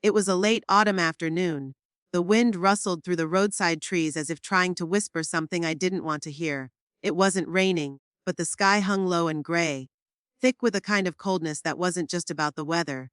It was a late autumn afternoon. The wind rustled through the roadside trees as if trying to whisper something I didn't want to hear. It wasn't raining, but the sky hung low and gray, thick with a kind of coldness that wasn't just about the weather.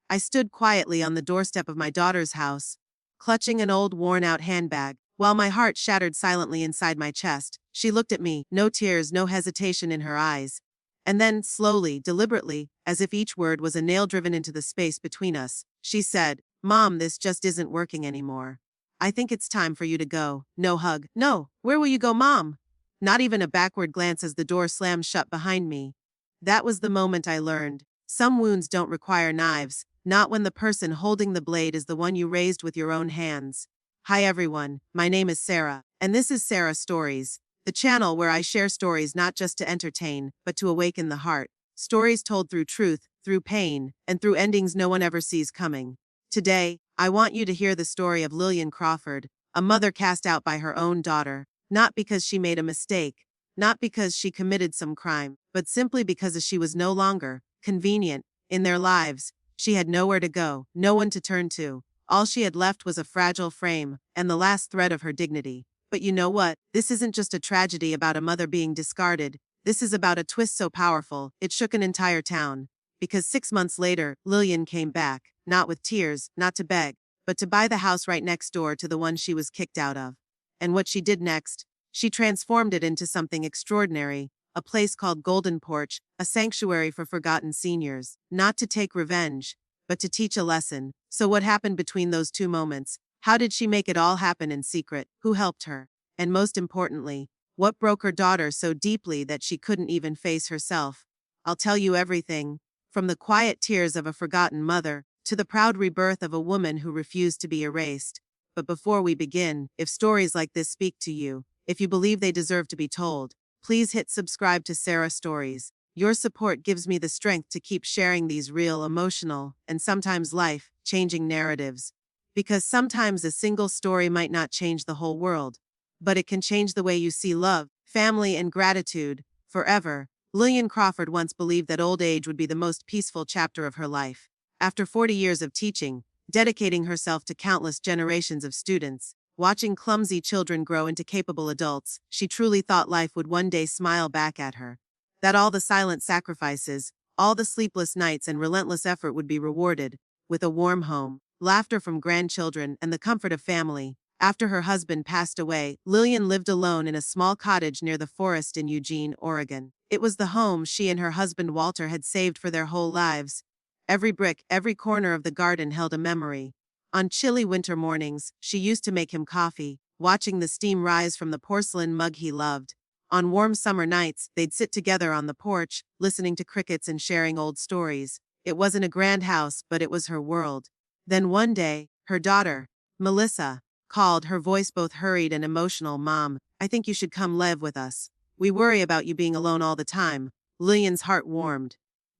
I stood quietly on the doorstep of my daughter's house, clutching an old worn-out handbag. While my heart shattered silently inside my chest, she looked at me, no tears, no hesitation in her eyes. And then, slowly, deliberately, as if each word was a nail driven into the space between us, she said, "Mom, this just isn't working anymore. I think it's time for you to go." No hug. No. Where will you go, Mom? Not even a backward glance as the door slammed shut behind me. That was the moment I learned. Some wounds don't require knives, not when the person holding the blade is the one you raised with your own hands. Hi everyone, my name is Sarah, and this is Sarah Stories, the channel where I share stories not just to entertain, but to awaken the heart. Stories told through truth, through pain, and through endings no one ever sees coming. Today, I want you to hear the story of Lillian Crawford, a mother cast out by her own daughter, not because she made a mistake, not because she committed some crime, but simply because she was no longer convenient in their lives. She had nowhere to go, no one to turn to. All she had left was a fragile frame and the last thread of her dignity. But you know what? This isn't just a tragedy about a mother being discarded. This is about a twist so powerful, it shook an entire town. Because 6 months later, Lillian came back, not with tears, not to beg, but to buy the house right next door to the one she was kicked out of. And what she did next? She transformed it into something extraordinary, a place called Golden Porch, a sanctuary for forgotten seniors, not to take revenge, but to teach a lesson. So what happened between those two moments? How did she make it all happen in secret? Who helped her? And most importantly, what broke her daughter so deeply that she couldn't even face herself? I'll tell you everything, from the quiet tears of a forgotten mother, to the proud rebirth of a woman who refused to be erased. But before we begin, if stories like this speak to you, if you believe they deserve to be told, please hit subscribe to Sarah Stories. Your support gives me the strength to keep sharing these real, emotional, and sometimes life-changing narratives. Because sometimes a single story might not change the whole world, but it can change the way you see love, family, and gratitude forever. Lillian Crawford once believed that old age would be the most peaceful chapter of her life. After 40 years of teaching, dedicating herself to countless generations of students, watching clumsy children grow into capable adults, she truly thought life would one day smile back at her. That all the silent sacrifices, all the sleepless nights and relentless effort would be rewarded with a warm home, laughter from grandchildren, and the comfort of family. After her husband passed away, Lillian lived alone in a small cottage near the forest in Eugene, Oregon. It was the home she and her husband Walter had saved for their whole lives. Every brick, every corner of the garden held a memory. On chilly winter mornings, she used to make him coffee, watching the steam rise from the porcelain mug he loved. On warm summer nights, they'd sit together on the porch, listening to crickets and sharing old stories. It wasn't a grand house, but it was her world. Then one day, her daughter, Melissa, called, her voice both hurried and emotional. "Mom, I think you should come live with us. We worry about you being alone all the time." Lillian's heart warmed.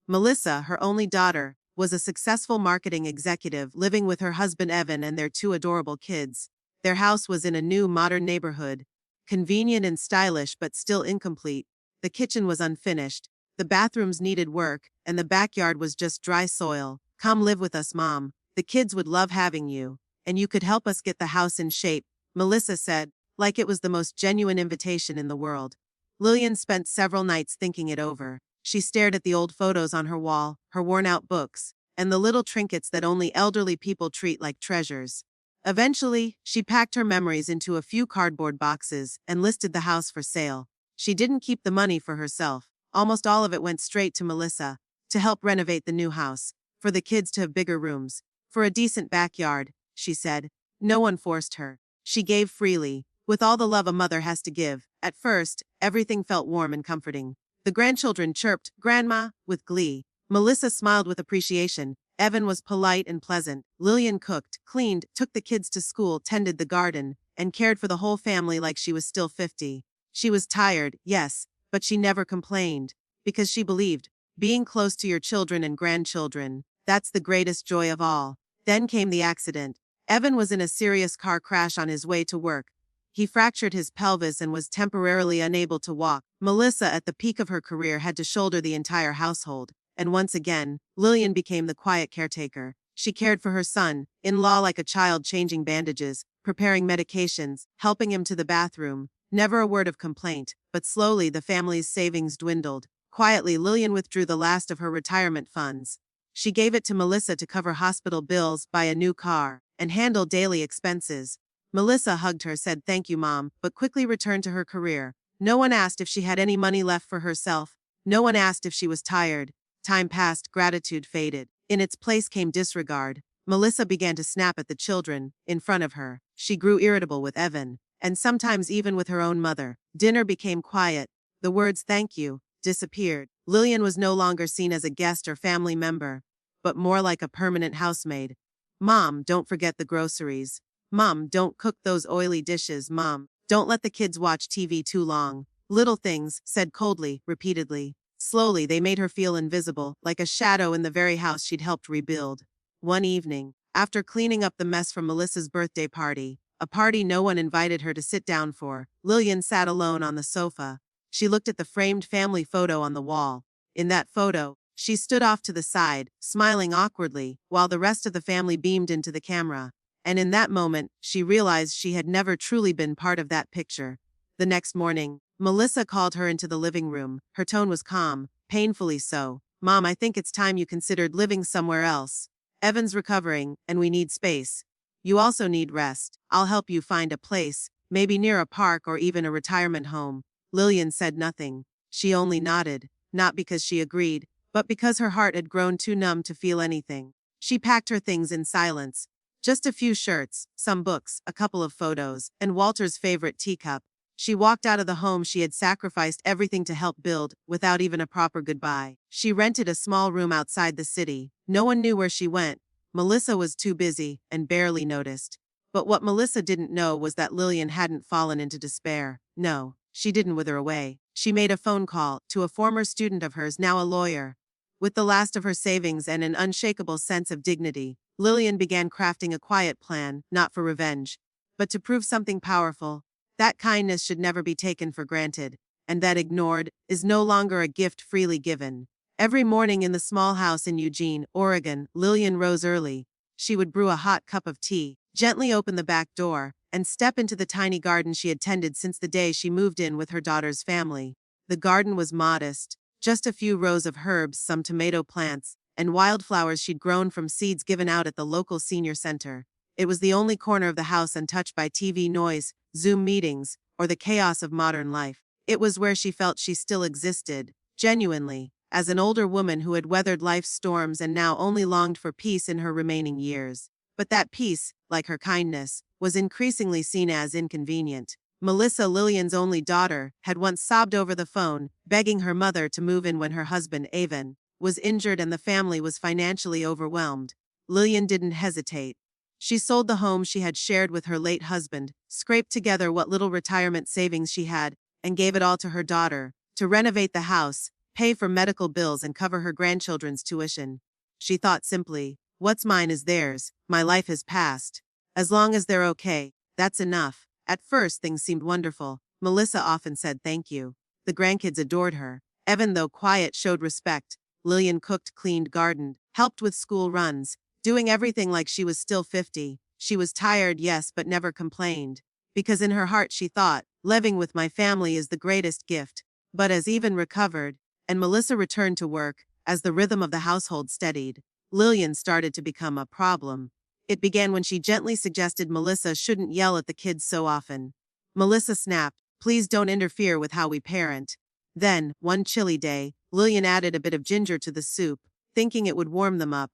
Melissa, her only daughter, was a successful marketing executive living with her husband Evan and their two adorable kids. Their house was in a new modern neighborhood, convenient and stylish but still incomplete. The kitchen was unfinished, the bathrooms needed work, and the backyard was just dry soil. "Come live with us, Mom. The kids would love having you, and you could help us get the house in shape," Melissa said, like it was the most genuine invitation in the world. Lillian spent several nights thinking it over. She stared at the old photos on her wall, her worn-out books, and the little trinkets that only elderly people treat like treasures. Eventually, she packed her memories into a few cardboard boxes and listed the house for sale. She didn't keep the money for herself. Almost all of it went straight to Melissa, to help renovate the new house, for the kids to have bigger rooms, for a decent backyard, she said. No one forced her. She gave freely, with all the love a mother has to give. At first, everything felt warm and comforting. The grandchildren chirped, "Grandma," with glee. Melissa smiled with appreciation. Evan was polite and pleasant. Lillian cooked, cleaned, took the kids to school, tended the garden, and cared for the whole family like she was still 50. She was tired, yes, but she never complained, because she believed, being close to your children and grandchildren, that's the greatest joy of all. Then came the accident. Evan was in a serious car crash on his way to work. He fractured his pelvis and was temporarily unable to walk. Melissa, at the peak of her career, had to shoulder the entire household. And once again, Lillian became the quiet caretaker. She cared for her son-in-law like a child, changing bandages, preparing medications, helping him to the bathroom. Never a word of complaint, but slowly the family's savings dwindled. Quietly, Lillian withdrew the last of her retirement funds. She gave it to Melissa to cover hospital bills, buy a new car, and handle daily expenses. Melissa hugged her, said thank you, Mom, but quickly returned to her career. No one asked if she had any money left for herself. No one asked if she was tired. Time passed, gratitude faded. In its place came disregard. Melissa began to snap at the children in front of her. She grew irritable with Evan, and sometimes even with her own mother. Dinner became quiet. The words thank you disappeared. Lillian was no longer seen as a guest or family member, but more like a permanent housemaid. Mom, don't forget the groceries. Mom, don't cook those oily dishes. Mom, don't let the kids watch TV too long. Little things, said coldly, repeatedly. Slowly, they made her feel invisible, like a shadow in the very house she'd helped rebuild. One evening, after cleaning up the mess from Melissa's birthday party, a party no one invited her to sit down for, Lillian sat alone on the sofa. She looked at the framed family photo on the wall. In that photo, she stood off to the side, smiling awkwardly, while the rest of the family beamed into the camera. And in that moment, she realized she had never truly been part of that picture. The next morning, Melissa called her into the living room. Her tone was calm, painfully so. Mom, I think it's time you considered living somewhere else. Evan's recovering, and we need space. You also need rest. I'll help you find a place, maybe near a park or even a retirement home. Lillian said nothing. She only nodded, not because she agreed, but because her heart had grown too numb to feel anything. She packed her things in silence. Just a few shirts, some books, a couple of photos, and Walter's favorite teacup. She walked out of the home she had sacrificed everything to help build, without even a proper goodbye. She rented a small room outside the city. No one knew where she went. Melissa was too busy, and barely noticed. But what Melissa didn't know was that Lillian hadn't fallen into despair. No, she didn't wither away. She made a phone call to a former student of hers, now a lawyer. With the last of her savings and an unshakable sense of dignity, Lillian began crafting a quiet plan, not for revenge, but to prove something powerful. That kindness should never be taken for granted, and that ignored is no longer a gift freely given. Every morning in the small house in Eugene, Oregon, Lillian rose early. She would brew a hot cup of tea, gently open the back door, and step into the tiny garden she had tended since the day she moved in with her daughter's family. The garden was modest, just a few rows of herbs, some tomato plants, and wildflowers she'd grown from seeds given out at the local senior center. It was the only corner of the house untouched by TV noise, Zoom meetings, or the chaos of modern life. It was where she felt she still existed, genuinely, as an older woman who had weathered life's storms and now only longed for peace in her remaining years. But that peace, like her kindness, was increasingly seen as inconvenient. Melissa, Lillian's only daughter, had once sobbed over the phone, begging her mother to move in when her husband, Evan, was injured and the family was financially overwhelmed. Lillian didn't hesitate. She sold the home she had shared with her late husband, scraped together what little retirement savings she had, and gave it all to her daughter, to renovate the house, pay for medical bills, and cover her grandchildren's tuition. She thought simply, what's mine is theirs, my life has passed. As long as they're okay, that's enough. At first, things seemed wonderful. Melissa often said thank you. The grandkids adored her. Evan, though quiet, showed respect. Lillian cooked, cleaned, gardened, helped with school runs, doing everything like she was still 50. She was tired, yes, but never complained. Because in her heart she thought, living with my family is the greatest gift. But as Evan recovered, and Melissa returned to work, as the rhythm of the household steadied, Lillian started to become a problem. It began when she gently suggested Melissa shouldn't yell at the kids so often. Melissa snapped, please don't interfere with how we parent. Then, one chilly day, Lillian added a bit of ginger to the soup, thinking it would warm them up.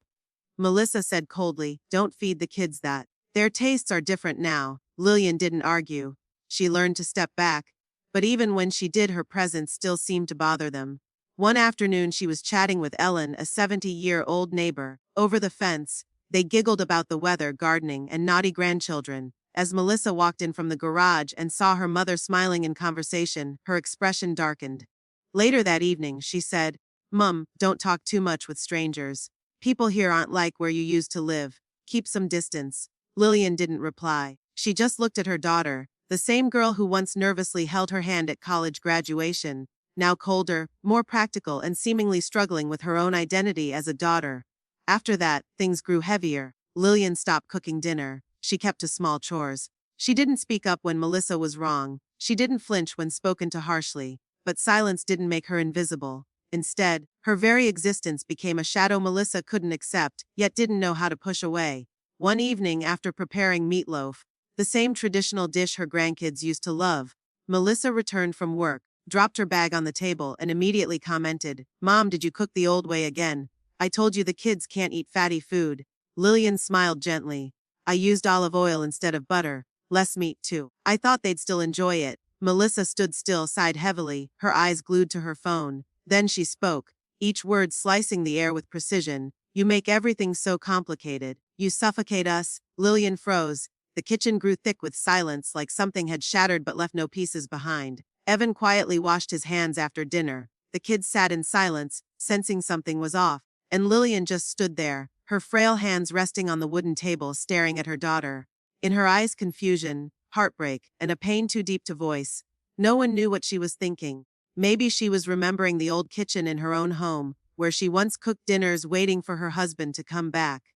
Melissa said coldly, don't feed the kids that. Their tastes are different now. Lillian didn't argue. She learned to step back. But even when she did, her presence still seemed to bother them. One afternoon she was chatting with Ellen, a 70-year-old neighbor. Over the fence, they giggled about the weather, gardening, and naughty grandchildren. As Melissa walked in from the garage and saw her mother smiling in conversation, her expression darkened. Later that evening, she said, Mum, don't talk too much with strangers. People here aren't like where you used to live. Keep some distance. Lillian didn't reply. She just looked at her daughter, the same girl who once nervously held her hand at college graduation, now colder, more practical, and seemingly struggling with her own identity as a daughter. After that, things grew heavier. Lillian stopped cooking dinner. She kept to small chores. She didn't speak up when Melissa was wrong. She didn't flinch when spoken to harshly. But silence didn't make her invisible. Instead, her very existence became a shadow Melissa couldn't accept, yet didn't know how to push away. One evening, after preparing meatloaf, the same traditional dish her grandkids used to love, Melissa returned from work, dropped her bag on the table, and immediately commented, "Mom, did you cook the old way again? I told you the kids can't eat fatty food." Lillian smiled gently. "I used olive oil instead of butter. Less meat, too. I thought they'd still enjoy it." Melissa stood still, sighed heavily, her eyes glued to her phone. Then she spoke, each word slicing the air with precision. "You make everything so complicated. You suffocate us." Lillian froze. The kitchen grew thick with silence, like something had shattered but left no pieces behind. Evan quietly washed his hands after dinner. The kids sat in silence, sensing something was off. And Lillian just stood there, her frail hands resting on the wooden table, staring at her daughter. In her eyes, confusion, heartbreak, and a pain too deep to voice. No one knew what she was thinking. Maybe she was remembering the old kitchen in her own home, where she once cooked dinners waiting for her husband to come back.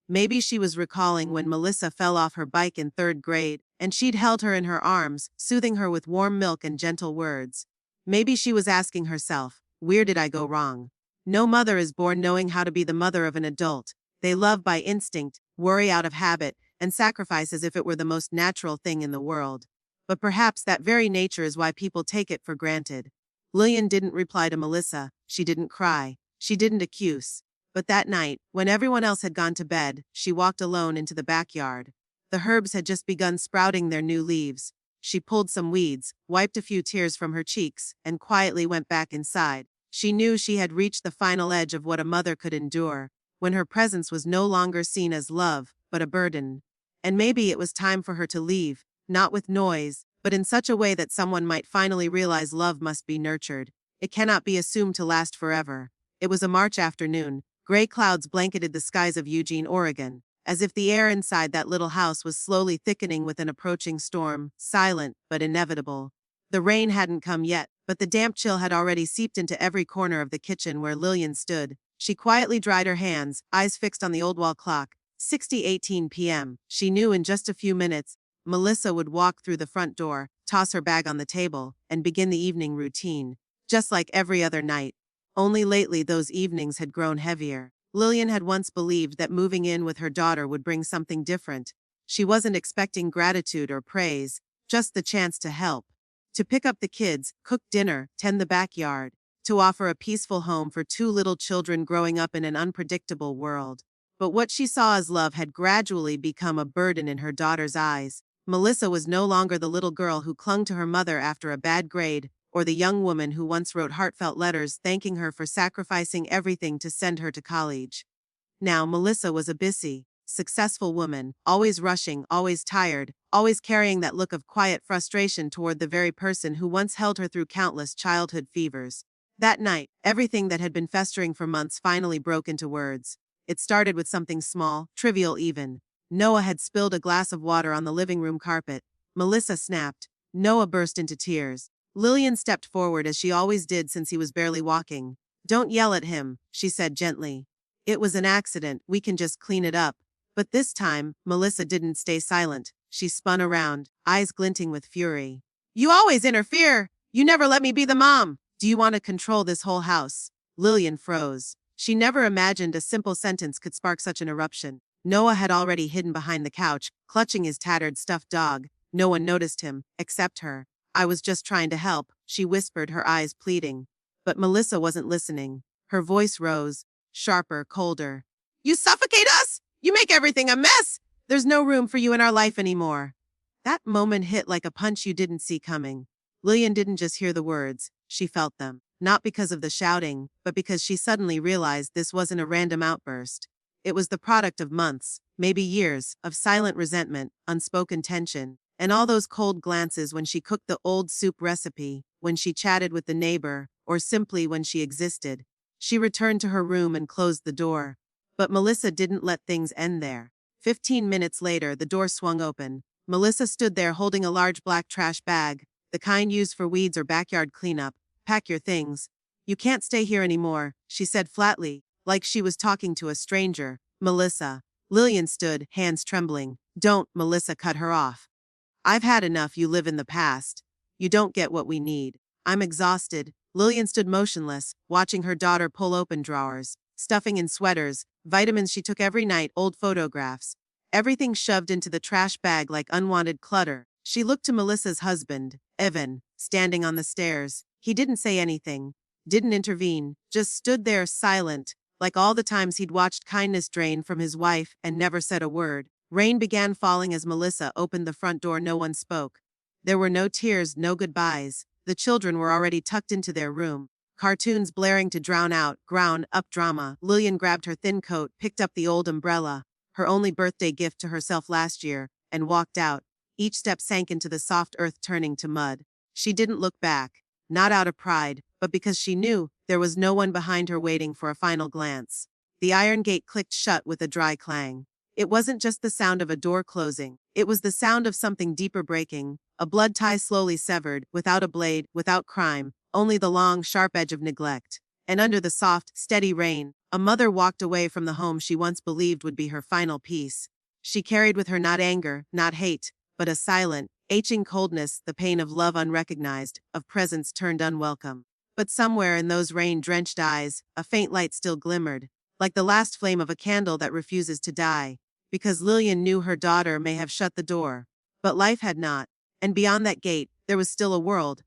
Maybe she was recalling when Melissa fell off her bike in 3rd grade, and she'd held her in her arms, soothing her with warm milk and gentle words. Maybe she was asking herself, where did I go wrong? No mother is born knowing how to be the mother of an adult. They love by instinct, worry out of habit, and sacrifice as if it were the most natural thing in the world. But perhaps that very nature is why people take it for granted. Lillian didn't reply to Melissa. She didn't cry. She didn't accuse. But that night, when everyone else had gone to bed, she walked alone into the backyard. The herbs had just begun sprouting their new leaves. She pulled some weeds, wiped a few tears from her cheeks, and quietly went back inside. She knew she had reached the final edge of what a mother could endure, when her presence was no longer seen as love, but a burden. And maybe it was time for her to leave, not with noise, but in such a way that someone might finally realize love must be nurtured. It cannot be assumed to last forever. It was a March afternoon. Gray clouds blanketed the skies of Eugene, Oregon, as if the air inside that little house was slowly thickening with an approaching storm, silent but inevitable. The rain hadn't come yet, but the damp chill had already seeped into every corner of the kitchen where Lillian stood. She quietly dried her hands, eyes fixed on the old wall clock. 6:18 p.m. She knew in just a few minutes, Melissa would walk through the front door, toss her bag on the table, and begin the evening routine. Just like every other night. Only lately those evenings had grown heavier. Lillian had once believed that moving in with her daughter would bring something different. She wasn't expecting gratitude or praise, just the chance to help. To pick up the kids, cook dinner, tend the backyard. To offer a peaceful home for 2 little children growing up in an unpredictable world. But what she saw as love had gradually become a burden in her daughter's eyes. Melissa was no longer the little girl who clung to her mother after a bad grade, or the young woman who once wrote heartfelt letters thanking her for sacrificing everything to send her to college. Now Melissa was a busy, successful woman, always rushing, always tired, always carrying that look of quiet frustration toward the very person who once held her through countless childhood fevers. That night, everything that had been festering for months finally broke into words. It started with something small, trivial even. Noah had spilled a glass of water on the living room carpet. Melissa snapped. Noah burst into tears. Lillian stepped forward as she always did since he was barely walking. "Don't yell at him," she said gently. "It was an accident, we can just clean it up." But this time, Melissa didn't stay silent. She spun around, eyes glinting with fury. "You always interfere! You never let me be the mom! Do you want to control this whole house?" Lillian froze. She never imagined a simple sentence could spark such an eruption. Noah had already hidden behind the couch, clutching his tattered stuffed dog. No one noticed him, except her. "I was just trying to help," she whispered, her eyes pleading. But Melissa wasn't listening. Her voice rose, sharper, colder. "You suffocate us! You make everything a mess! There's no room for you in our life anymore." That moment hit like a punch you didn't see coming. Lillian didn't just hear the words, she felt them. Not because of the shouting, but because she suddenly realized this wasn't a random outburst. It was the product of months, maybe years, of silent resentment, unspoken tension, and all those cold glances when she cooked the old soup recipe, when she chatted with the neighbor, or simply when she existed. She returned to her room and closed the door. But Melissa didn't let things end there. 15 minutes later, the door swung open. Melissa stood there holding a large black trash bag, the kind used for weeds or backyard cleanup. "Pack your things. You can't stay here anymore," she said flatly, like she was talking to a stranger. Melissa. Lillian stood, hands trembling. Don't, Melissa cut her off. I've had enough. You live in the past. You don't get what we need. I'm exhausted. Lillian stood motionless, watching her daughter pull open drawers, stuffing in sweaters, vitamins she took every night, old photographs. Everything shoved into the trash bag like unwanted clutter. She looked to Melissa's husband, Evan, standing on the stairs. He didn't say anything, didn't intervene, just stood there silent, like all the times he'd watched kindness drain from his wife and never said a word. Rain began falling as Melissa opened the front door. No one spoke. There were no tears, no goodbyes. The children were already tucked into their room, cartoons blaring to drown out, ground-up drama. Lillian grabbed her thin coat, picked up the old umbrella, her only birthday gift to herself last year, and walked out. Each step sank into the soft earth, turning to mud. She didn't look back, not out of pride, but because she knew there was no one behind her waiting for a final glance. The iron gate clicked shut with a dry clang. It wasn't just the sound of a door closing. It was the sound of something deeper breaking, a blood tie slowly severed, without a blade, without crime, only the long, sharp edge of neglect. And under the soft, steady rain, a mother walked away from the home she once believed would be her final peace. She carried with her not anger, not hate, but a silent, aching coldness, the pain of love unrecognized, of presence turned unwelcome. But somewhere in those rain-drenched eyes, a faint light still glimmered, like the last flame of a candle that refuses to die. Because Lillian knew her daughter may have shut the door, but life had not. And beyond that gate, there was still a world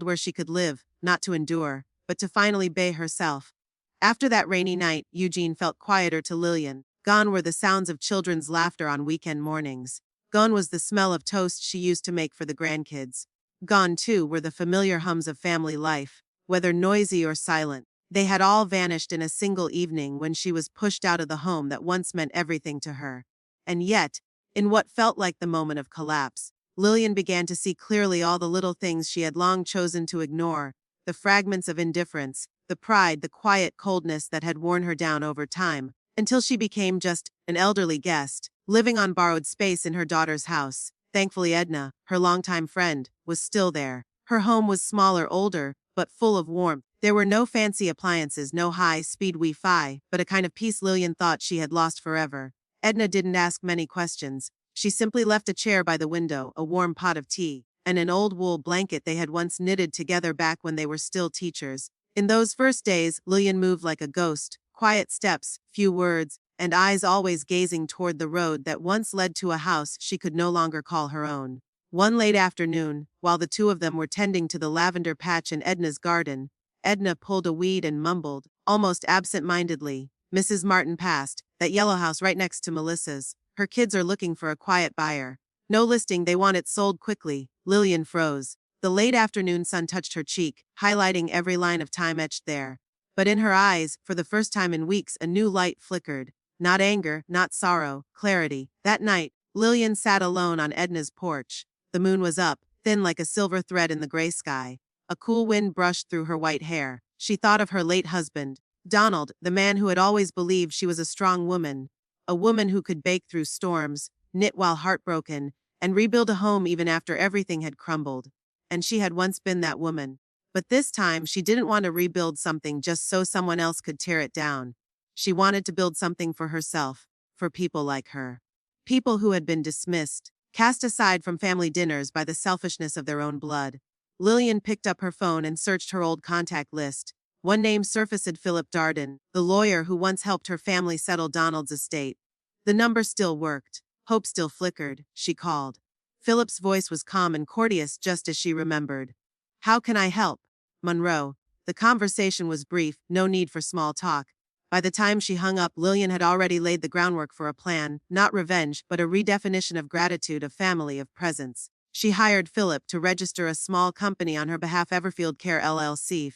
where she could live, not to endure, but to finally be herself. After that rainy night, Eugene felt quieter to Lillian. Gone were the sounds of children's laughter on weekend mornings. Gone was the smell of toast she used to make for the grandkids. Gone, too, were the familiar hums of family life, whether noisy or silent. They had all vanished in a single evening when she was pushed out of the home that once meant everything to her. And yet, in what felt like the moment of collapse, Lillian began to see clearly all the little things she had long chosen to ignore, the fragments of indifference, the pride, the quiet coldness that had worn her down over time, until she became just an elderly guest, living on borrowed space in her daughter's house. Thankfully, Edna, her longtime friend, was still there. Her home was smaller, older, but full of warmth. There were no fancy appliances, no high-speed Wi-Fi, but a kind of peace Lillian thought she had lost forever. Edna didn't ask many questions. She simply left a chair by the window, a warm pot of tea, and an old wool blanket they had once knitted together back when they were still teachers. In those first days, Lillian moved like a ghost, quiet steps, few words, and eyes always gazing toward the road that once led to a house she could no longer call her own. One late afternoon, while the two of them were tending to the lavender patch in Edna's garden, Edna pulled a weed and mumbled, almost absent-mindedly, "Mrs. Martin passed, that yellow house right next to Melissa's. Her kids are looking for a quiet buyer. No listing, they want it sold quickly." Lillian froze. The late afternoon sun touched her cheek, highlighting every line of time etched there. But in her eyes, for the first time in weeks, a new light flickered. Not anger, not sorrow, clarity. That night, Lillian sat alone on Edna's porch. The moon was up, thin like a silver thread in the gray sky. A cool wind brushed through her white hair. She thought of her late husband, Donald, the man who had always believed she was a strong woman. A woman who could bake through storms, knit while heartbroken, and rebuild a home even after everything had crumbled. And she had once been that woman. But this time, she didn't want to rebuild something just so someone else could tear it down. She wanted to build something for herself, for people like her. People who had been dismissed, cast aside from family dinners by the selfishness of their own blood. Lillian picked up her phone and searched her old contact list. One name surfaced: Philip Darden, the lawyer who once helped her family settle Donald's estate. The number still worked. Hope still flickered. She called. Philip's voice was calm and courteous, just as she remembered. "How can I help?" "Monroe." The conversation was brief, no need for small talk. By the time she hung up, Lillian had already laid the groundwork for a plan, not revenge, but a redefinition of gratitude, of family, of presence. She hired Philip to register a small company on her behalf, Everfield Care LLC,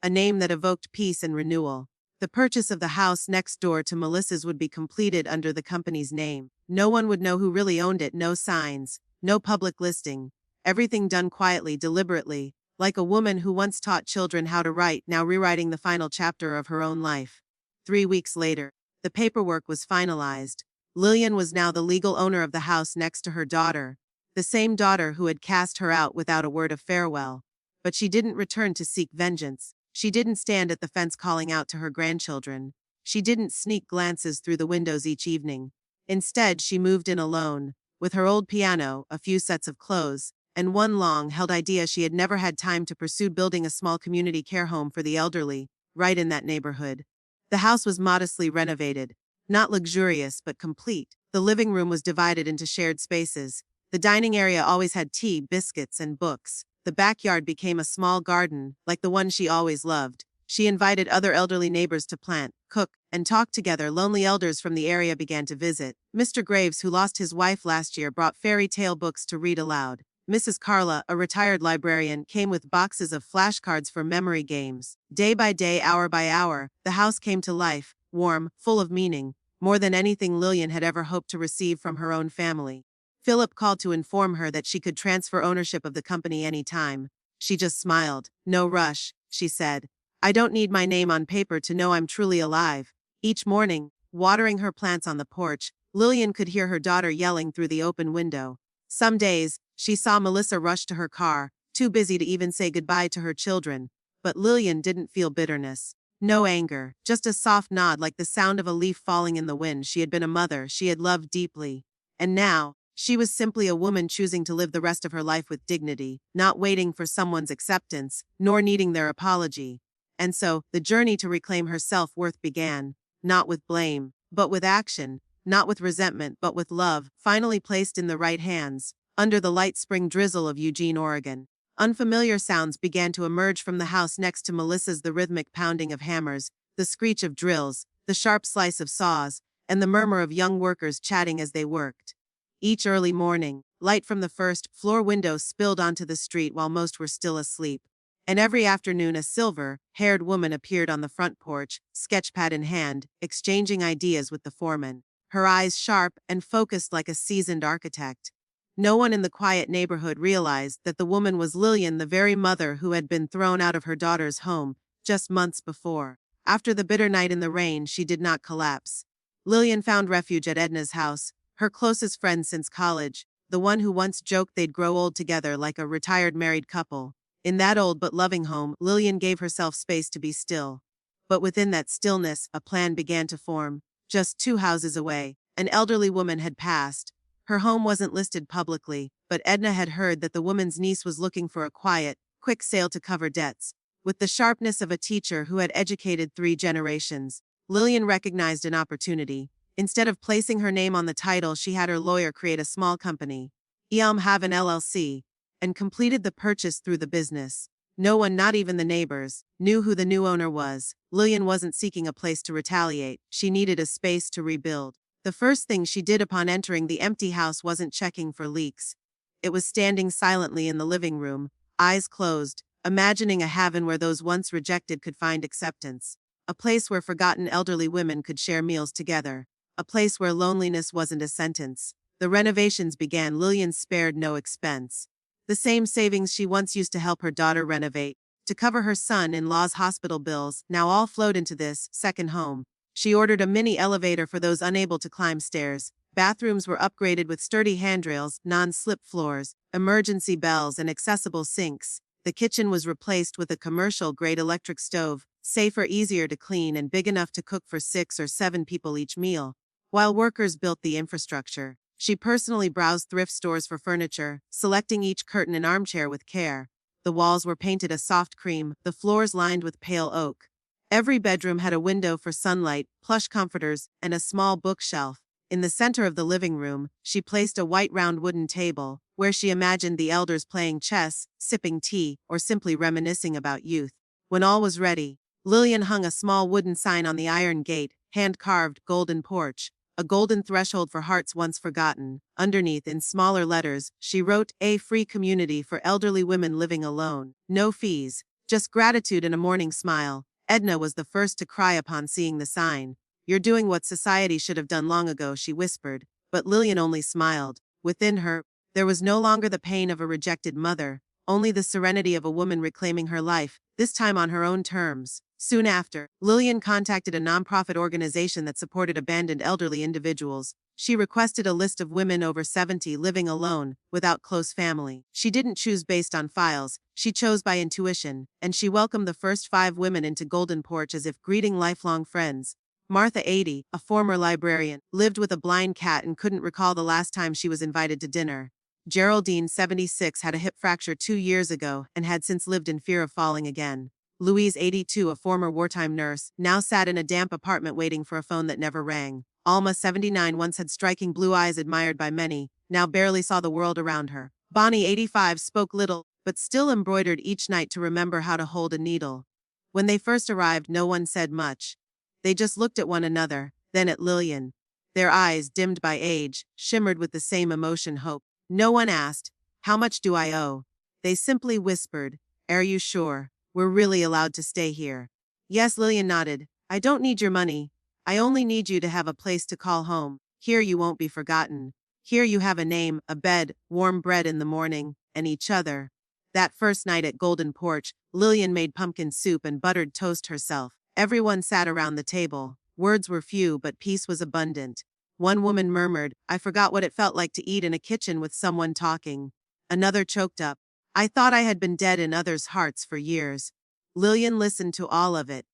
a name that evoked peace and renewal. The purchase of the house next door to Melissa's would be completed under the company's name. No one would know who really owned it, no signs, no public listing. Everything done quietly, deliberately, like a woman who once taught children how to write, now rewriting the final chapter of her own life. 3 weeks later, the paperwork was finalized. Lillian was now the legal owner of the house next to her daughter, the same daughter who had cast her out without a word of farewell. But she didn't return to seek vengeance. She didn't stand at the fence calling out to her grandchildren. She didn't sneak glances through the windows each evening. Instead, she moved in alone, with her old piano, a few sets of clothes, and one long-held idea she had never had time to pursue: building a small community care home for the elderly, right in that neighborhood. The house was modestly renovated, not luxurious but complete. The living room was divided into shared spaces. The dining area always had tea, biscuits, and books. The backyard became a small garden, like the one she always loved. She invited other elderly neighbors to plant, cook, and talk together. Lonely elders from the area began to visit. Mr. Graves, who lost his wife last year, brought fairy tale books to read aloud. Mrs. Carla, a retired librarian, came with boxes of flashcards for memory games. Day by day, hour by hour, the house came to life, warm, full of meaning, more than anything Lillian had ever hoped to receive from her own family. Philip called to inform her that she could transfer ownership of the company any time. She just smiled. "No rush," she said. "I don't need my name on paper to know I'm truly alive." Each morning, watering her plants on the porch, Lillian could hear her daughter yelling through the open window. Some days, she saw Melissa rush to her car, too busy to even say goodbye to her children. But Lillian didn't feel bitterness. No anger, just a soft nod, like the sound of a leaf falling in the wind. She had been a mother she had loved deeply. And now, she was simply a woman choosing to live the rest of her life with dignity, not waiting for someone's acceptance, nor needing their apology. And so, the journey to reclaim her self-worth began, not with blame, but with action, not with resentment, but with love, finally placed in the right hands. Under the light spring drizzle of Eugene, Oregon, unfamiliar sounds began to emerge from the house next to Melissa's: the rhythmic pounding of hammers, the screech of drills, the sharp slice of saws, and the murmur of young workers chatting as they worked. Each early morning, light from the first-floor window spilled onto the street while most were still asleep. And every afternoon a silver-haired woman appeared on the front porch, sketchpad in hand, exchanging ideas with the foreman, her eyes sharp and focused like a seasoned architect. No one in the quiet neighborhood realized that the woman was Lillian, the very mother who had been thrown out of her daughter's home just months before. After the bitter night in the rain, she did not collapse. Lillian found refuge at Edna's house, her closest friend since college, the one who once joked they'd grow old together like a retired married couple. In that old but loving home, Lillian gave herself space to be still. But within that stillness, a plan began to form. Just 2 houses away, an elderly woman had passed. Her home wasn't listed publicly, but Edna had heard that the woman's niece was looking for a quiet, quick sale to cover debts. With the sharpness of a teacher who had educated 3 generations, Lillian recognized an opportunity. Instead of placing her name on the title, she had her lawyer create a small company, Elm Haven LLC, and completed the purchase through the business. No one, not even the neighbors, knew who the new owner was. Lillian wasn't seeking a place to retaliate. She needed a space to rebuild. The first thing she did upon entering the empty house wasn't checking for leaks. It was standing silently in the living room, eyes closed, imagining a haven where those once rejected could find acceptance. A place where forgotten elderly women could share meals together. A place where loneliness wasn't a sentence. The renovations began. Lillian spared no expense. The same savings she once used to help her daughter renovate, to cover her son-in-law's hospital bills, now all flowed into this second home. She ordered a mini elevator for those unable to climb stairs. Bathrooms were upgraded with sturdy handrails, non-slip floors, emergency bells, and accessible sinks. The kitchen was replaced with a commercial-grade electric stove, safer, easier to clean, and big enough to cook for 6 or 7 people each meal. While workers built the infrastructure, she personally browsed thrift stores for furniture, selecting each curtain and armchair with care. The walls were painted a soft cream, the floors lined with pale oak. Every bedroom had a window for sunlight, plush comforters, and a small bookshelf. In the center of the living room, she placed a white round wooden table, where she imagined the elders playing chess, sipping tea, or simply reminiscing about youth. When all was ready, Lillian hung a small wooden sign on the iron gate, hand-carved, Golden Porch, a golden threshold for hearts once forgotten. Underneath, in smaller letters, she wrote, "A free community for elderly women living alone. No fees, just gratitude and a morning smile." Edna was the first to cry upon seeing the sign. "You're doing what society should have done long ago," she whispered, but Lillian only smiled. Within her, there was no longer the pain of a rejected mother, only the serenity of a woman reclaiming her life, this time on her own terms. Soon after, Lillian contacted a nonprofit organization that supported abandoned elderly individuals. She requested a list of women over 70 living alone, without close family. She didn't choose based on files, she chose by intuition, and she welcomed the first 5 women into Golden Porch as if greeting lifelong friends. Martha, 80, a former librarian, lived with a blind cat and couldn't recall the last time she was invited to dinner. Geraldine, 76, had a hip fracture 2 years ago and had since lived in fear of falling again. Louise, 82, a former wartime nurse, now sat in a damp apartment waiting for a phone that never rang. Alma, 79, once had striking blue eyes admired by many, now barely saw the world around her. Bonnie, 85, spoke little, but still embroidered each night to remember how to hold a needle. When they first arrived, no one said much. They just looked at one another, then at Lillian. Their eyes, dimmed by age, shimmered with the same emotion, hope. No one asked, "How much do I owe?" They simply whispered, "Are you sure? We're really allowed to stay here?" "Yes," Lillian nodded. "I don't need your money. I only need you to have a place to call home. Here you won't be forgotten. Here you have a name, a bed, warm bread in the morning, and each other." That first night at Golden Porch, Lillian made pumpkin soup and buttered toast herself. Everyone sat around the table. Words were few, but peace was abundant. One woman murmured, "I forgot what it felt like to eat in a kitchen with someone talking." Another choked up, "I thought I had been dead in others' hearts for years." Lillian listened to all of it.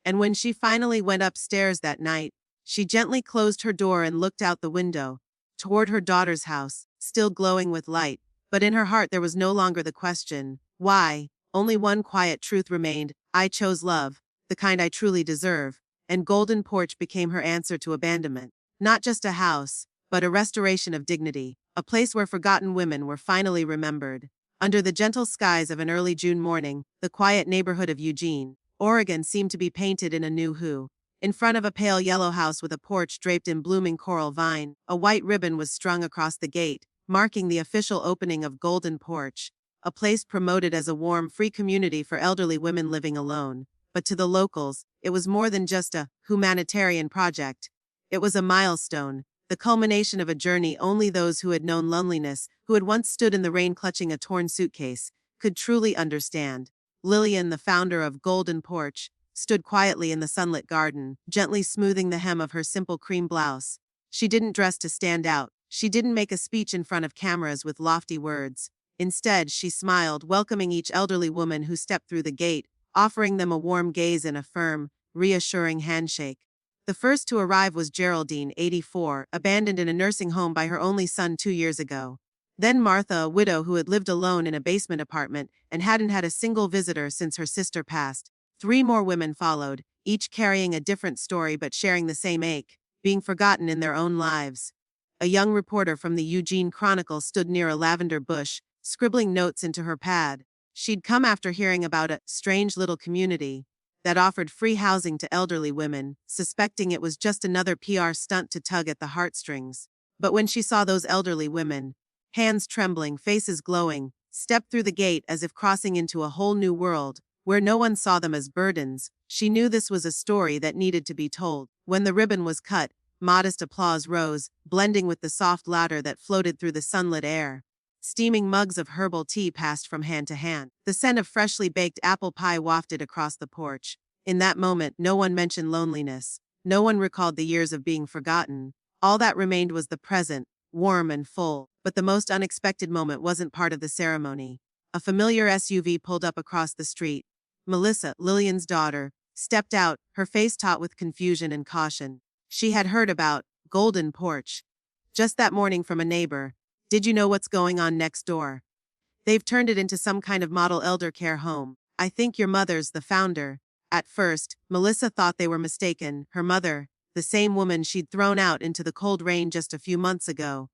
And when she finally went upstairs that night, she gently closed her door and looked out the window, toward her daughter's house, still glowing with light. But in her heart there was no longer the question, why? Only one quiet truth remained: I chose love, the kind I truly deserve. And Golden Porch became her answer to abandonment. Not just a house, but a restoration of dignity, a place where forgotten women were finally remembered. Under the gentle skies of an early June morning, the quiet neighborhood of Eugene, Oregon seemed to be painted in a new hue. In front of a pale yellow house with a porch draped in blooming coral vine, a white ribbon was strung across the gate, marking the official opening of Golden Porch, a place promoted as a warm, free community for elderly women living alone. But to the locals, it was more than just a humanitarian project. It was a milestone, the culmination of a journey only those who had known loneliness, who had once stood in the rain clutching a torn suitcase, could truly understand. Lillian, the founder of Golden Porch, stood quietly in the sunlit garden, gently smoothing the hem of her simple cream blouse. She didn't dress to stand out. She didn't make a speech in front of cameras with lofty words. Instead, she smiled, welcoming each elderly woman who stepped through the gate, offering them a warm gaze and a firm, reassuring handshake. The first to arrive was Geraldine, 84, abandoned in a nursing home by her only son 2 years ago. Then Martha, a widow who had lived alone in a basement apartment and hadn't had a single visitor since her sister passed. 3 more women followed, each carrying a different story but sharing the same ache, being forgotten in their own lives. A young reporter from the Eugene Chronicle stood near a lavender bush, scribbling notes into her pad. She'd come after hearing about a strange little community that offered free housing to elderly women, suspecting it was just another PR stunt to tug at the heartstrings. But when she saw those elderly women, hands trembling, faces glowing, step through the gate as if crossing into a whole new world, where no one saw them as burdens, she knew this was a story that needed to be told. When the ribbon was cut, modest applause rose, blending with the soft laughter that floated through the sunlit air. Steaming mugs of herbal tea passed from hand to hand. The scent of freshly baked apple pie wafted across the porch. In that moment, no one mentioned loneliness. No one recalled the years of being forgotten. All that remained was the present, warm and full. But the most unexpected moment wasn't part of the ceremony. A familiar SUV pulled up across the street. Melissa, Lillian's daughter, stepped out, her face taut with confusion and caution. She had heard about Golden Porch just that morning from a neighbor. "Did you know what's going on next door? They've turned it into some kind of model elder care home. I think your mother's the founder." At first, Melissa thought they were mistaken. Her mother, the same woman she'd thrown out into the cold rain just a few months ago.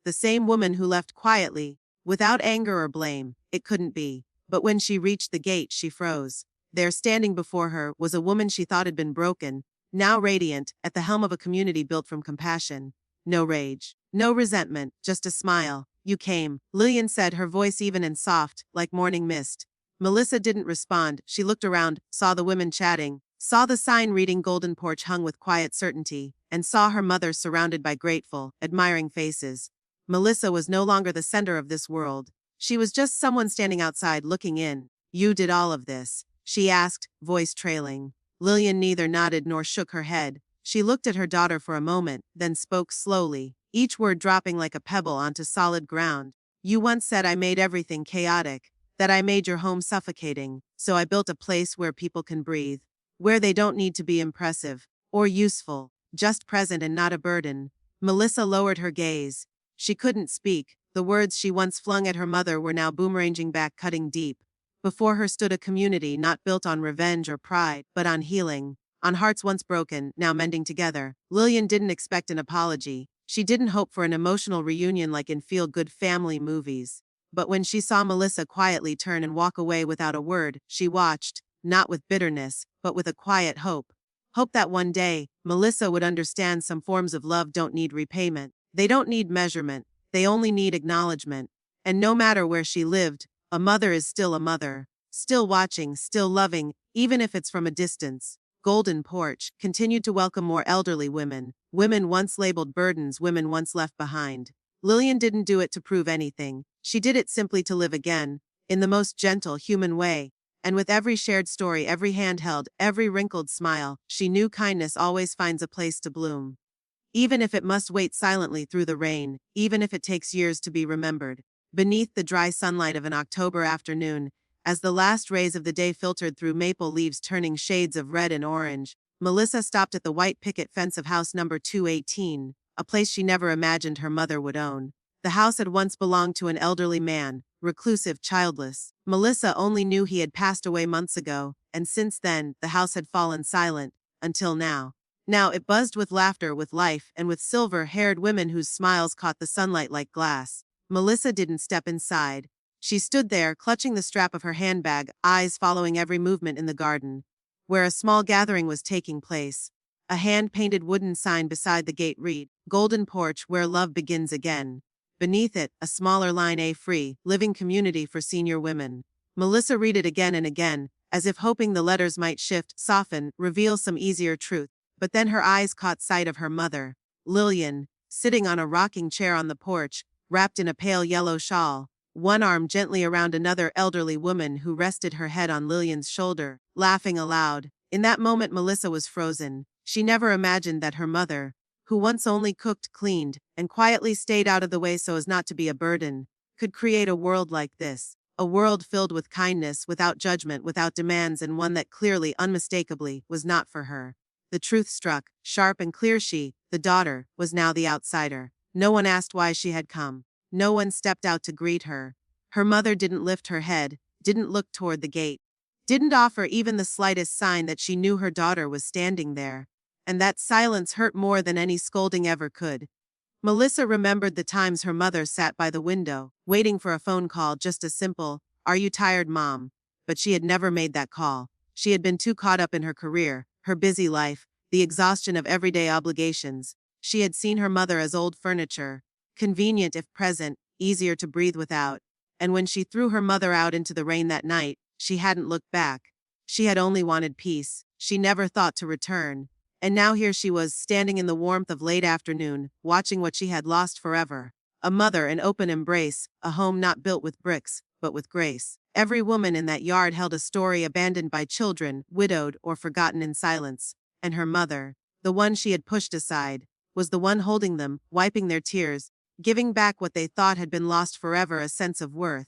The same woman who left quietly, without anger or blame. It couldn't be. But when she reached the gate, she froze. There, standing before her, was a woman she thought had been broken, now radiant, at the helm of a community built from compassion. No rage, no resentment, just a smile. "You came," Lillian said, her voice even and soft, like morning mist. Melissa didn't respond. She looked around, saw the women chatting, saw the sign reading Golden Porch hung with quiet certainty, and saw her mother surrounded by grateful, admiring faces. Melissa was no longer the center of this world. She was just someone standing outside looking in. "You did all of this?" she asked, voice trailing. Lillian neither nodded nor shook her head. She looked at her daughter for a moment, then spoke slowly, each word dropping like a pebble onto solid ground. "You once said I made everything chaotic, that I made your home suffocating, so I built a place where people can breathe, where they don't need to be impressive, or useful, just present and not a burden. Melissa lowered her gaze. She couldn't speak. The words she once flung at her mother were now boomeranging back, cutting deep. Before her stood a community not built on revenge or pride, but on healing, on hearts once broken, now mending together. Lillian didn't expect an apology. She didn't hope for an emotional reunion like in feel-good family movies. But when she saw Melissa quietly turn and walk away without a word, she watched, not with bitterness, but with a quiet hope. Hope that one day, Melissa would understand some forms of love don't need repayment. They don't need measurement. They only need acknowledgement. And no matter where she lived, a mother is still a mother. Still watching, still loving, even if it's from a distance. Golden Porch continued to welcome more elderly women. Women once labeled burdens, women once left behind. Lillian didn't do it to prove anything. She did it simply to live again, in the most gentle, human way. And with every shared story, every hand held, every wrinkled smile, she knew kindness always finds a place to bloom. Even if it must wait silently through the rain, even if it takes years to be remembered. Beneath the dry sunlight of an October afternoon, as the last rays of the day filtered through maple leaves turning shades of red and orange, Melissa stopped at the white picket fence of house number 218, a place she never imagined her mother would own. The house had once belonged to an elderly man, reclusive, childless. Melissa only knew he had passed away months ago, and since then, the house had fallen silent, until now. Now it buzzed with laughter, with life, and with silver-haired women whose smiles caught the sunlight like glass. Melissa didn't step inside. She stood there, clutching the strap of her handbag, eyes following every movement in the garden, where a small gathering was taking place. A hand-painted wooden sign beside the gate read, "Golden Porch, where love begins again." Beneath it, a smaller line, "A free, living community for senior women." Melissa read it again and again, as if hoping the letters might shift, soften, reveal some easier truth. But then her eyes caught sight of her mother, Lillian, sitting on a rocking chair on the porch, wrapped in a pale yellow shawl, one arm gently around another elderly woman who rested her head on Lillian's shoulder, laughing aloud. In that moment Melissa was frozen. She never imagined that her mother, who once only cooked, cleaned, and quietly stayed out of the way so as not to be a burden, could create a world like this. A world filled with kindness, without judgment, without demands, and one that clearly, unmistakably, was not for her. The truth struck, sharp and clear. She, the daughter, was now the outsider. No one asked why she had come. No one stepped out to greet her. Her mother didn't lift her head, didn't look toward the gate, didn't offer even the slightest sign that she knew her daughter was standing there. And that silence hurt more than any scolding ever could. Melissa remembered the times her mother sat by the window, waiting for a phone call, just a simple, "Are you tired, Mom?" But she had never made that call. She had been too caught up in her career, her busy life, the exhaustion of everyday obligations. She had seen her mother as old furniture, convenient if present, easier to breathe without. And when she threw her mother out into the rain that night, she hadn't looked back. She had only wanted peace. She never thought to return. And now here she was, standing in the warmth of late afternoon, watching what she had lost forever. A mother, an open embrace, a home not built with bricks, but with grace. Every woman in that yard held a story, abandoned by children, widowed, or forgotten in silence. And her mother, the one she had pushed aside, was the one holding them, wiping their tears, giving back what they thought had been lost forever, a sense of worth.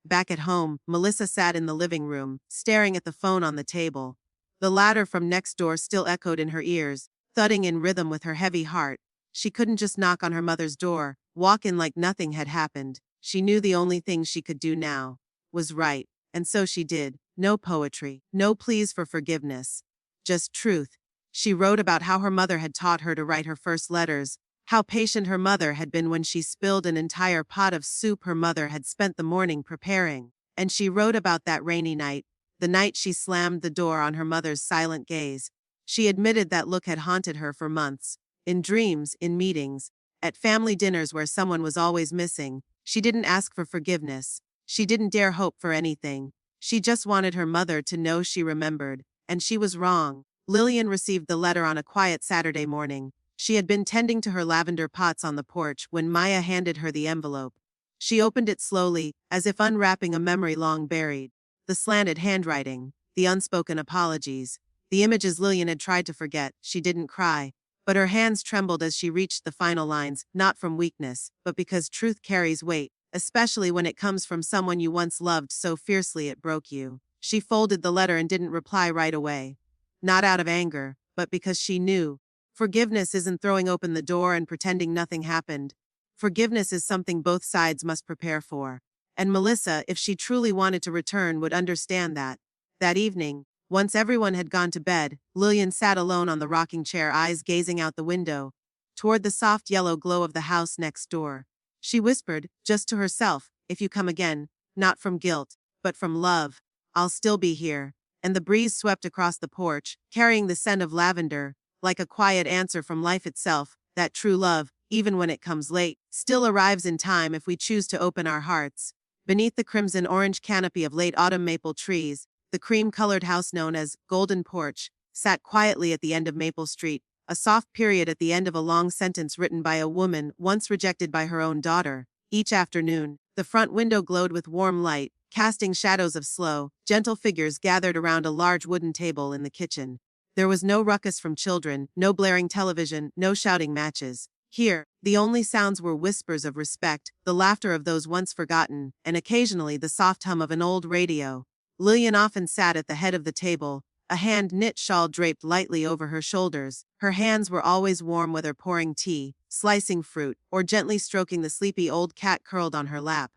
Back at home, Melissa sat in the living room, staring at the phone on the table. The ladder from next door still echoed in her ears, thudding in rhythm with her heavy heart. She couldn't just knock on her mother's door, walk in like nothing had happened. She knew the only thing she could do now was write, and so she did. No poetry, no pleas for forgiveness, just truth. She wrote about how her mother had taught her to write her first letters, how patient her mother had been when she spilled an entire pot of soup her mother had spent the morning preparing. And she wrote about that rainy night, the night she slammed the door on her mother's silent gaze. She admitted that look had haunted her for months. In dreams, in meetings, at family dinners where someone was always missing. She didn't ask for forgiveness. She didn't dare hope for anything. She just wanted her mother to know she remembered. And she was wrong. Lillian received the letter on a quiet Saturday morning. She had been tending to her lavender pots on the porch when Maya handed her the envelope. She opened it slowly, as if unwrapping a memory long buried. The slanted handwriting, the unspoken apologies, the images Lillian had tried to forget. She didn't cry, but her hands trembled as she reached the final lines, not from weakness, but because truth carries weight, especially when it comes from someone you once loved so fiercely it broke you. She folded the letter and didn't reply right away. Not out of anger, but because she knew. Forgiveness isn't throwing open the door and pretending nothing happened. Forgiveness is something both sides must prepare for. And Melissa, if she truly wanted to return, would understand that. That evening, once everyone had gone to bed, Lillian sat alone on the rocking chair, eyes gazing out the window, toward the soft yellow glow of the house next door. She whispered, just to herself, if you come again, not from guilt, but from love, I'll still be here. And the breeze swept across the porch, carrying the scent of lavender, like a quiet answer from life itself, that true love, even when it comes late, still arrives in time if we choose to open our hearts. Beneath the crimson-orange canopy of late autumn maple trees, the cream-colored house known as Golden Porch sat quietly at the end of Maple Street, a soft period at the end of a long sentence written by a woman once rejected by her own daughter. Each afternoon, the front window glowed with warm light, casting shadows of slow, gentle figures gathered around a large wooden table in the kitchen. There was no ruckus from children, no blaring television, no shouting matches. Here, the only sounds were whispers of respect, the laughter of those once forgotten, and occasionally the soft hum of an old radio. Lillian often sat at the head of the table, a hand-knit shawl draped lightly over her shoulders. Her hands were always warm, whether pouring tea, slicing fruit, or gently stroking the sleepy old cat curled on her lap.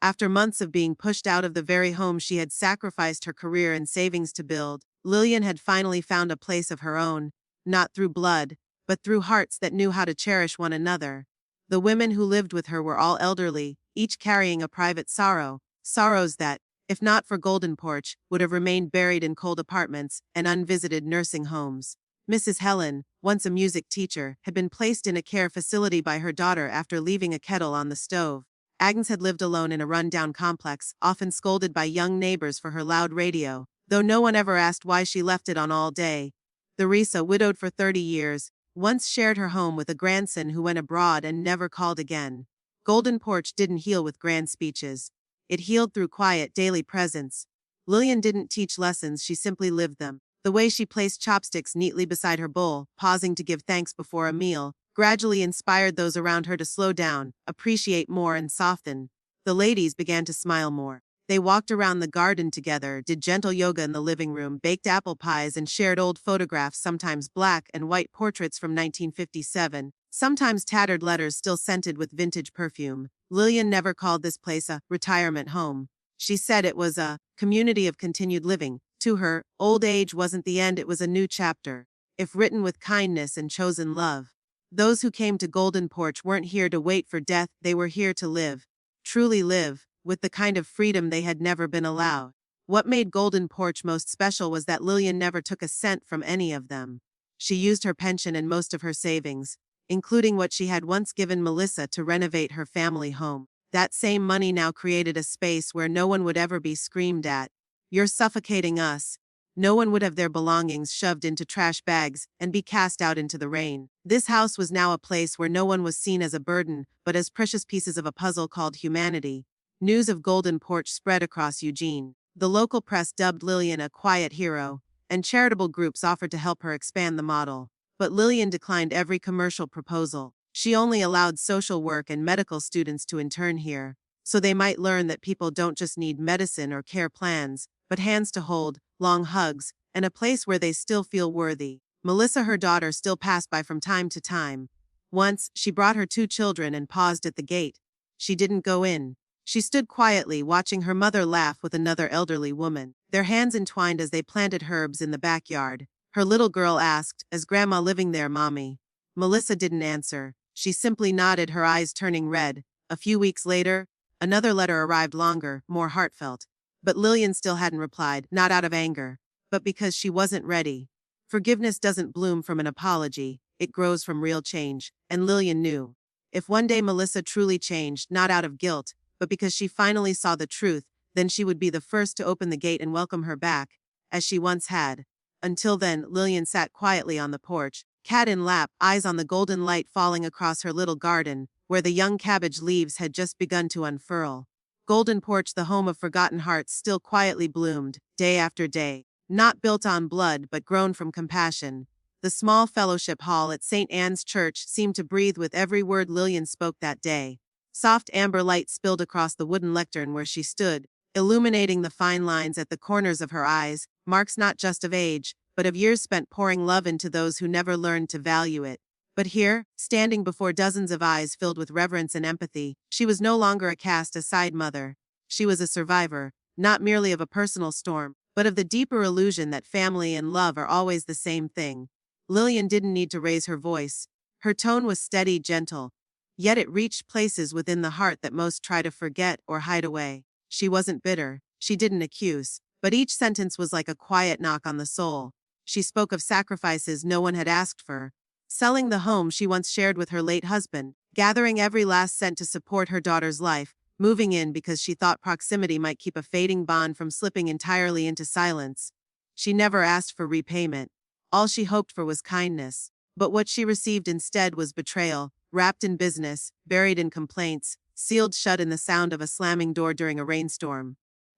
After months of being pushed out of the very home she had sacrificed her career and savings to build, Lillian had finally found a place of her own, not through blood, but through hearts that knew how to cherish one another. The women who lived with her were all elderly, each carrying a private sorrow, sorrows that, if not for Golden Porch, would have remained buried in cold apartments and unvisited nursing homes. Mrs. Helen, once a music teacher, had been placed in a care facility by her daughter after leaving a kettle on the stove. Agnes had lived alone in a run-down complex, often scolded by young neighbors for her loud radio, though no one ever asked why she left it on all day. Theresa, widowed for 30 years, once shared her home with a grandson who went abroad and never called again. Golden Porch didn't heal with grand speeches. It healed through quiet, daily presence. Lillian didn't teach lessons, she simply lived them. The way she placed chopsticks neatly beside her bowl, pausing to give thanks before a meal, gradually inspired those around her to slow down, appreciate more, and soften. The ladies began to smile more. They walked around the garden together, did gentle yoga in the living room, baked apple pies, and shared old photographs, sometimes black and white portraits from 1957, sometimes tattered letters still scented with vintage perfume. Lillian never called this place a retirement home. She said it was a community of continued living. To her, old age wasn't the end, it was a new chapter, if written with kindness and chosen love. Those who came to Golden Porch weren't here to wait for death, they were here to live. Truly live, with the kind of freedom they had never been allowed. What made Golden Porch most special was that Lillian never took a cent from any of them. She used her pension and most of her savings, including what she had once given Melissa, to renovate her family home. That same money now created a space where no one would ever be screamed at, "You're suffocating us." No one would have their belongings shoved into trash bags and be cast out into the rain. This house was now a place where no one was seen as a burden, but as precious pieces of a puzzle called humanity. News of Golden Porch spread across Eugene. The local press dubbed Lillian a quiet hero, and charitable groups offered to help her expand the model. But Lillian declined every commercial proposal. She only allowed social work and medical students to intern here, so they might learn that people don't just need medicine or care plans, but hands to hold, long hugs, and a place where they still feel worthy. Melissa, her daughter, still passed by from time to time. Once, she brought her 2 children and paused at the gate. She didn't go in. She stood quietly, watching her mother laugh with another elderly woman, their hands entwined as they planted herbs in the backyard. Her little girl asked, "Is Grandma living there, Mommy?" Melissa didn't answer. She simply nodded, her eyes turning red. A few weeks later, another letter arrived, longer, more heartfelt. But Lillian still hadn't replied, not out of anger, but because she wasn't ready. Forgiveness doesn't bloom from an apology, it grows from real change, and Lillian knew. If one day Melissa truly changed, not out of guilt, but because she finally saw the truth, then she would be the first to open the gate and welcome her back, as she once had. Until then, Lillian sat quietly on the porch, cat in lap, eyes on the golden light falling across her little garden, where the young cabbage leaves had just begun to unfurl. Golden Porch, the home of forgotten hearts, still quietly bloomed, day after day. Not built on blood, but grown from compassion. The small fellowship hall at St. Anne's Church seemed to breathe with every word Lillian spoke that day. Soft amber light spilled across the wooden lectern where she stood, illuminating the fine lines at the corners of her eyes, marks not just of age, but of years spent pouring love into those who never learned to value it. But here, standing before dozens of eyes filled with reverence and empathy, she was no longer a cast-aside mother. She was a survivor, not merely of a personal storm, but of the deeper illusion that family and love are always the same thing. Lillian didn't need to raise her voice. Her tone was steady, gentle, yet it reached places within the heart that most try to forget or hide away. She wasn't bitter. She didn't accuse. But each sentence was like a quiet knock on the soul. She spoke of sacrifices no one had asked for. Selling the home she once shared with her late husband, gathering every last cent to support her daughter's life, moving in because she thought proximity might keep a fading bond from slipping entirely into silence. She never asked for repayment. All she hoped for was kindness. But what she received instead was betrayal, wrapped in business, buried in complaints, sealed shut in the sound of a slamming door during a rainstorm.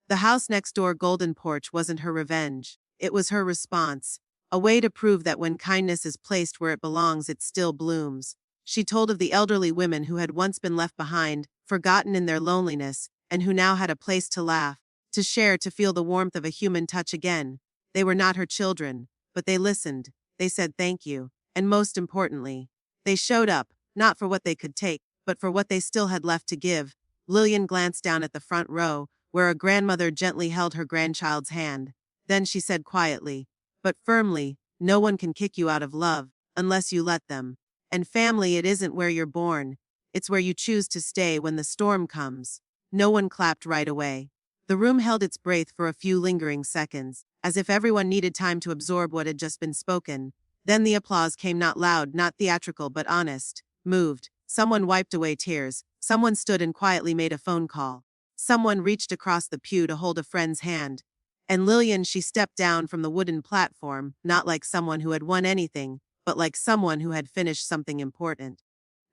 The house next door, Golden Porch, wasn't her revenge. It was her response. A way to prove that when kindness is placed where it belongs, it still blooms. She told of the elderly women who had once been left behind, forgotten in their loneliness, and who now had a place to laugh, to share, to feel the warmth of a human touch again. They were not her children, but they listened. They said thank you. And most importantly, they showed up, not for what they could take, but for what they still had left to give. Lillian glanced down at the front row, where a grandmother gently held her grandchild's hand. Then she said quietly, but firmly, no one can kick you out of love, unless you let them. And family, it isn't where you're born. It's where you choose to stay when the storm comes. No one clapped right away. The room held its breath for a few lingering seconds, as if everyone needed time to absorb what had just been spoken. Then the applause came, not loud, not theatrical, but honest, moved. Someone wiped away tears. Someone stood and quietly made a phone call. Someone reached across the pew to hold a friend's hand. And Lillian, she stepped down from the wooden platform, not like someone who had won anything, but like someone who had finished something important.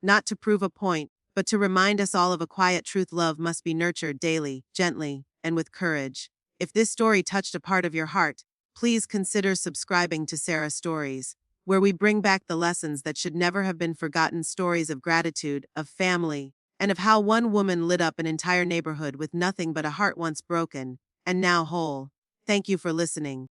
Not to prove a point, but to remind us all of a quiet truth: love must be nurtured daily, gently, and with courage. If this story touched a part of your heart, please consider subscribing to Sarah Stories, where we bring back the lessons that should never have been forgotten, stories of gratitude, of family, and of how one woman lit up an entire neighborhood with nothing but a heart once broken, and now whole. Thank you for listening.